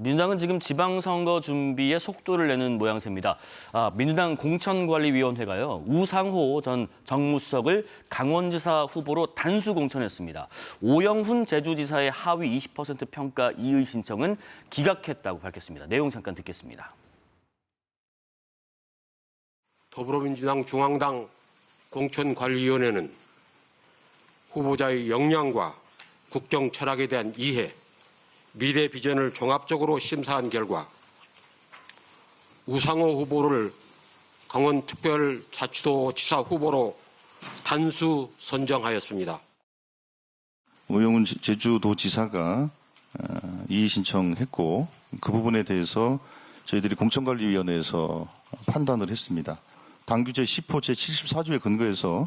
민주당은 지금 지방선거 준비에 속도를 내는 모양새입니다. 민주당 공천관리위원회가요, 우상호 전 정무수석을 강원지사 후보로 단수 공천했습니다. 오영훈 제주지사의 하위 20% 평가 이의 신청은 기각했다고 밝혔습니다. 내용 잠깐 듣겠습니다. 더불어민주당 중앙당 공천관리위원회는 후보자의 역량과 국정 철학에 대한 이해, 미래 비전을 종합적으로 심사한 결과 우상호 후보를 강원특별자치도지사 후보로 단수 선정하였습니다. 오영훈 제주도지사가 이의 신청했고 그 부분에 대해서 저희들이 공천관리위원회에서 판단을 했습니다. 당규 제10호 제74조에 근거해서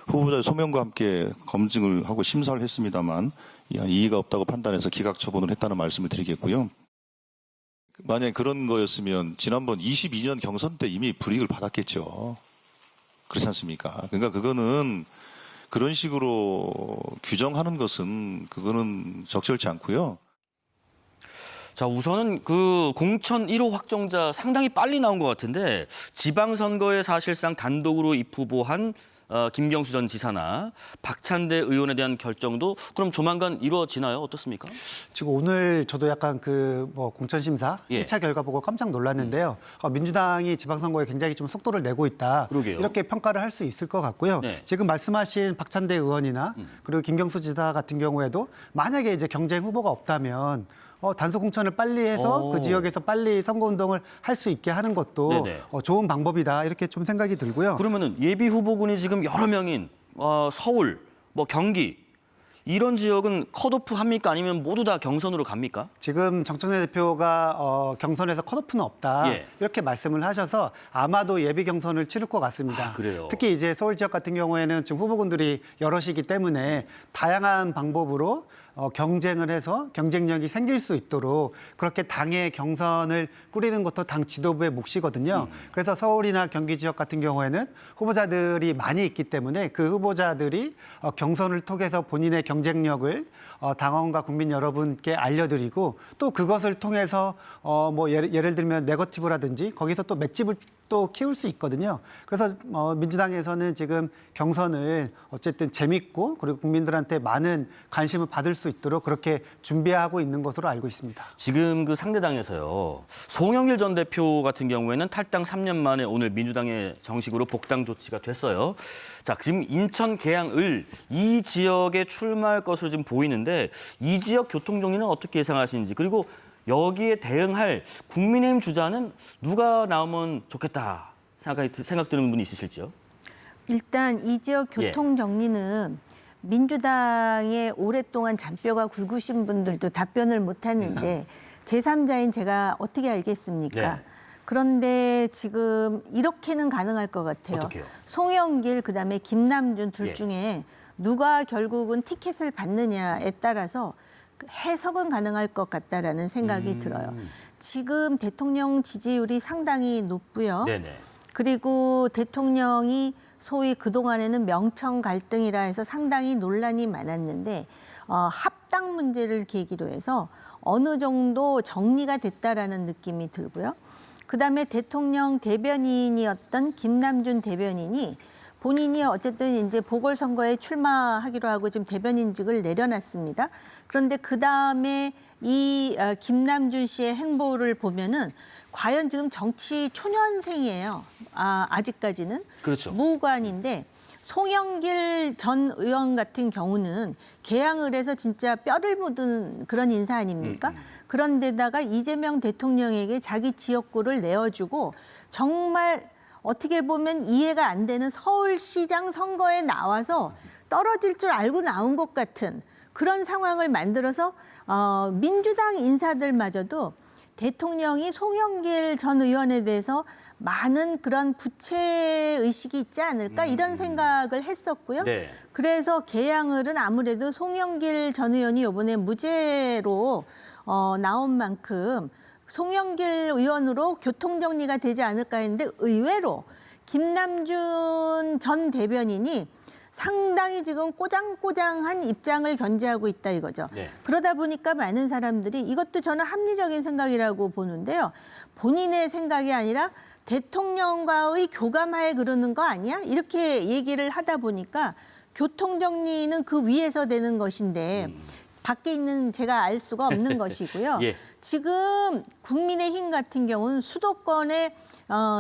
후보자의 소명과 함께 검증을 하고 심사를 했습니다만 이의가 없다고 판단해서 기각 처분을 했다는 말씀을 드리겠고요. 만약에 그런 거였으면 지난번 22년 경선 때 이미 불이익을 받았겠죠. 그렇지 않습니까? 그러니까 그거는 그런 식으로 규정하는 것은 그거는 적절치 않고요. 자, 우선은 그 공천 1호 확정자 상당히 빨리 나온 것 같은데 지방선거에 사실상 단독으로 입후보한 김경수 전 지사나 박찬대 의원에 대한 결정도 그럼 조만간 이루어지나요? 어떻습니까? 지금 오늘 저도 약간 공천심사 1차 결과 보고 깜짝 놀랐는데요. 민주당이 지방선거에 굉장히 좀 속도를 내고 있다. 그러게요. 이렇게 평가를 할 수 있을 것 같고요. 네. 지금 말씀하신 박찬대 의원이나 그리고 김경수 지사 같은 경우에도 만약에 이제 경쟁 후보가 없다면 단수 공천을 빨리 해서 그 지역에서 빨리 선거운동을 할 수 있게 하는 것도 좋은 방법이다 이렇게 좀 생각이 들고요. 그러면은 예비 후보군이 지금 여러 명인 서울, 경기 이런 지역은 컷오프 합니까? 아니면 모두 다 경선으로 갑니까? 지금 정청래 대표가 경선에서 컷오프는 없다 이렇게 말씀을 하셔서 아마도 예비 경선을 치를 것 같습니다. 그래요? 특히 이제 서울 지역 같은 경우에는 지금 후보군들이 여럿이기 때문에 다양한 방법으로 경쟁을 해서 경쟁력이 생길 수 있도록 그렇게 당의 경선을 꾸리는 것도 당 지도부의 몫이거든요. 그래서 서울이나 경기 지역 같은 경우에는 후보자들이 많이 있기 때문에 그 후보자들이 경선을 통해서 본인의 경쟁력을 당원과 국민 여러분께 알려드리고 또 그것을 통해서 예를 들면 네거티브라든지 거기서 또 맷집을 또 키울 수 있거든요. 그래서 민주당에서는 지금 경선을 어쨌든 재밌고 그리고 국민들한테 많은 관심을 받을 수 있도록 그렇게 준비하고 있는 것으로 알고 있습니다. 지금 그 상대당에서요. 송영길 전 대표 같은 경우에는 탈당 3년 만에 오늘 민주당에 정식으로 복당 조치가 됐어요. 자, 지금 인천 계양을 이 지역에 출마할 것으로 지금 보이는데 이 지역 교통 정리는 어떻게 예상하시는지 그리고 여기에 대응할 국민의힘 주자는 누가 나오면 좋겠다 생각 드는 분이 있으실지요? 일단 이 지역 교통 정리는 민주당에 오랫동안 잔뼈가 굵으신 분들도 답변을 못 하는데 제3자인 제가 어떻게 알겠습니까? 네. 그런데 지금 이렇게는 가능할 것 같아요. 어떻게요? 송영길 그다음에 김남준 둘 중에 누가 결국은 티켓을 받느냐에 따라서 해석은 가능할 것 같다라는 생각이 들어요. 지금 대통령 지지율이 상당히 높고요. 네네. 그리고 대통령이 소위 그동안에는 명청 갈등이라 해서 상당히 논란이 많았는데 합당 문제를 계기로 해서 어느 정도 정리가 됐다라는 느낌이 들고요. 그다음에 대통령 대변인이었던 김남준 대변인이 본인이 어쨌든 이제 보궐선거에 출마하기로 하고 지금 대변인직을 내려놨습니다. 그런데 그 다음에 이 김남준 씨의 행보를 보면은 과연 지금 정치 초년생이에요. 아직까지는. 그렇죠. 무관인데 송영길 전 의원 같은 경우는 개항을 해서 진짜 뼈를 묻은 그런 인사 아닙니까? 그런데다가 이재명 대통령에게 자기 지역구를 내어주고 정말 어떻게 보면 이해가 안 되는 서울시장 선거에 나와서 떨어질 줄 알고 나온 것 같은 그런 상황을 만들어서 민주당 인사들마저도 대통령이 송영길 전 의원에 대해서 많은 그런 부채의식이 있지 않을까 이런 생각을 했었고요. 네. 그래서 개항을은 아무래도 송영길 전 의원이 이번에 무죄로 나온 만큼 송영길 의원으로 교통정리가 되지 않을까 했는데 의외로 김남준 전 대변인이 상당히 지금 꼬장꼬장한 입장을 견지하고 있다 이거죠. 네. 그러다 보니까 많은 사람들이 이것도 저는 합리적인 생각이라고 보는데요. 본인의 생각이 아니라 대통령과의 교감하에 그러는 거 아니야? 이렇게 얘기를 하다 보니까 교통정리는 그 위에서 되는 것인데 밖에 있는 제가 알 수가 없는 것이고요. 예. 지금 국민의힘 같은 경우는 수도권의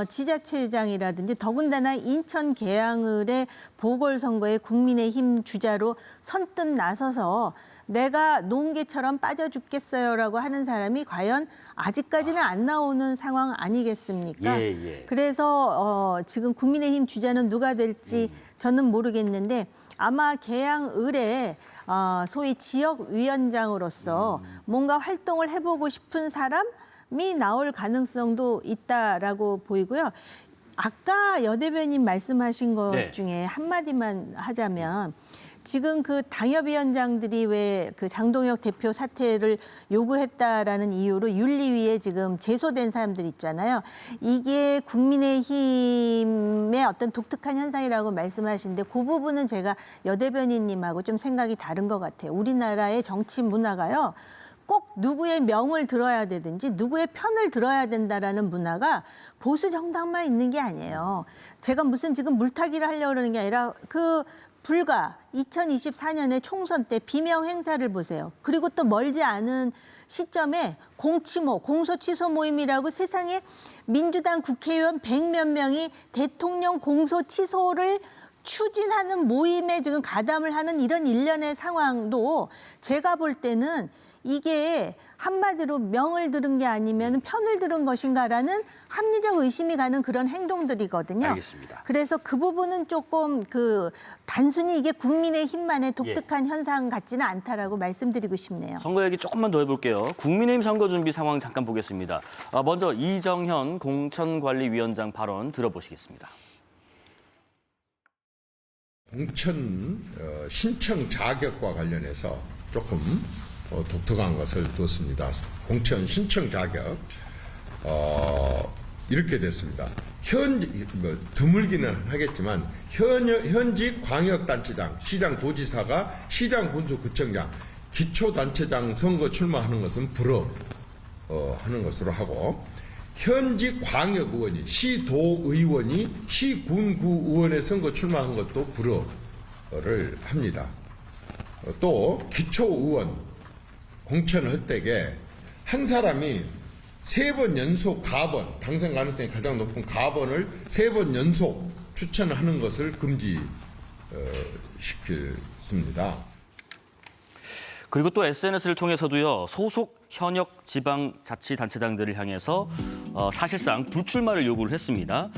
지자체장이라든지 더군다나 인천 계양을의 보궐선거에 국민의힘 주자로 선뜻 나서서 내가 농개처럼 빠져 죽겠어요라고 하는 사람이 과연 아직까지는 안 나오는 상황 아니겠습니까? 예. 그래서 지금 국민의힘 주자는 누가 될지 저는 모르겠는데 아마 계양을의 소위 지역위원장으로서 뭔가 활동을 해보고 싶은 사람이 나올 가능성도 있다라고 보이고요. 아까 여 대변인 말씀하신 것 네. 중에 한마디만 하자면 지금 그 당협위원장들이 왜 그 장동혁 대표 사퇴를 요구했다라는 이유로 윤리위에 지금 제소된 사람들 있잖아요. 이게 국민의힘의 어떤 독특한 현상이라고 말씀하시는데 그 부분은 제가 여 대변인님하고 좀 생각이 다른 것 같아요. 우리나라의 정치 문화가요. 꼭 누구의 명을 들어야 되든지 누구의 편을 들어야 된다라는 문화가 보수 정당만 있는 게 아니에요. 제가 무슨 지금 물타기를 하려고 그러는 게 아니라 그 불과 2024년에 총선 때 비명 행사를 보세요. 그리고 또 멀지 않은 시점에 공치모, 공소취소 모임이라고 세상에 민주당 국회의원 100몇 명이 대통령 공소취소를 추진하는 모임에 지금 가담을 하는 이런 일련의 상황도 제가 볼 때는 이게 한마디로 명을 들은 게 아니면 편을 들은 것인가라는 합리적 의심이 가는 그런 행동들이거든요. 알겠습니다. 그래서 그 부분은 조금 단순히 이게 국민의힘만의 독특한 현상 같지는 않다라고 말씀드리고 싶네요. 선거 얘기 조금만 더 해볼게요. 국민의힘 선거 준비 상황 잠깐 보겠습니다. 먼저 이정현 공천관리위원장 발언 들어보시겠습니다. 공천 신청 자격과 관련해서 조금 독특한 것을 뒀습니다. 공천 신청 자격 이렇게 됐습니다. 드물기는 하겠지만 현직 광역단체장, 시장도지사가 시장군수구청장, 기초단체장 선거 출마하는 것은 불허하는 것으로 하고 현직 광역의원이 시도의원이 시군구의원의 선거 출마한 것도 불허를 합니다. 또 기초의원 공천을 할 때에 한 사람이 3번 연속 가번, 당선 가능성이 가장 높은 가번을 3번 연속 추천을 하는 것을 금지시켰습니다. 그리고 또 SNS를 통해서도요. 소속 현역 지방자치단체장들을 향해서 사실상 불출마를 요구를 했습니다.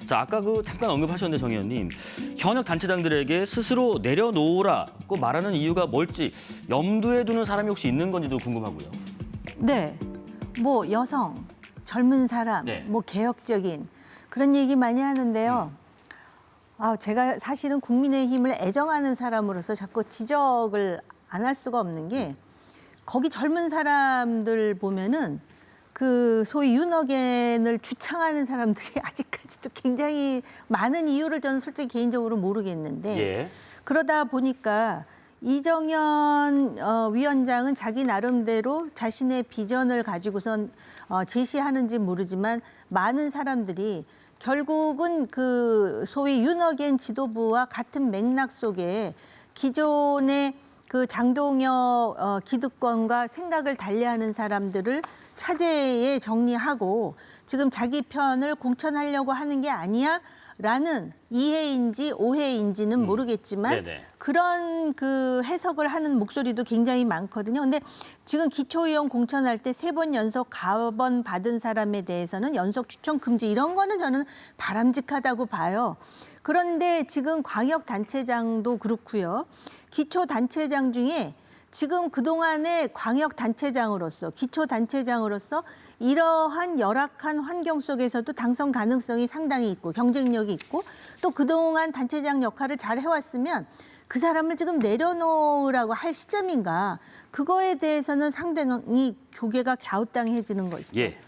자, 아까 잠깐 언급하셨는데 정 의원님, 현역 단체장들에게 스스로 내려놓으라고 말하는 이유가 뭘지 염두에 두는 사람이 혹시 있는 건지도 궁금하고요. 네, 뭐 여성, 젊은 사람, 네. 뭐 개혁적인 그런 얘기 많이 하는데요. 제가 사실은 국민의힘을 애정하는 사람으로서 자꾸 지적을 안 할 수가 없는 게 거기 젊은 사람들 보면은 그 소위 윤어겐을 주창하는 사람들이 아직까지도 굉장히 많은 이유를 저는 솔직히 개인적으로 모르겠는데 예. 그러다 보니까 이정현 위원장은 자기 나름대로 자신의 비전을 가지고선 제시하는지 모르지만 많은 사람들이 결국은 그 소위 윤어겐 지도부와 같은 맥락 속에 기존의 그 장동혁 기득권과 생각을 달리하는 사람들을 차제에 정리하고 지금 자기 편을 공천하려고 하는 게 아니야? 라는 이해인지 오해인지는 모르겠지만 네네. 그런 그 해석을 하는 목소리도 굉장히 많거든요. 근데 지금 기초의원 공천할 때 3번 연속 가번 받은 사람에 대해서는 연속 추천 금지 이런 거는 저는 바람직하다고 봐요. 그런데 지금 광역단체장도 그렇고요. 기초단체장 중에 지금 그동안의 광역단체장으로서 기초단체장으로서 이러한 열악한 환경 속에서도 당선 가능성이 상당히 있고 경쟁력이 있고 또 그동안 단체장 역할을 잘 해왔으면 그 사람을 지금 내려놓으라고 할 시점인가 그거에 대해서는 상당히 교계가 갸우뚱해지는 것이죠. 예.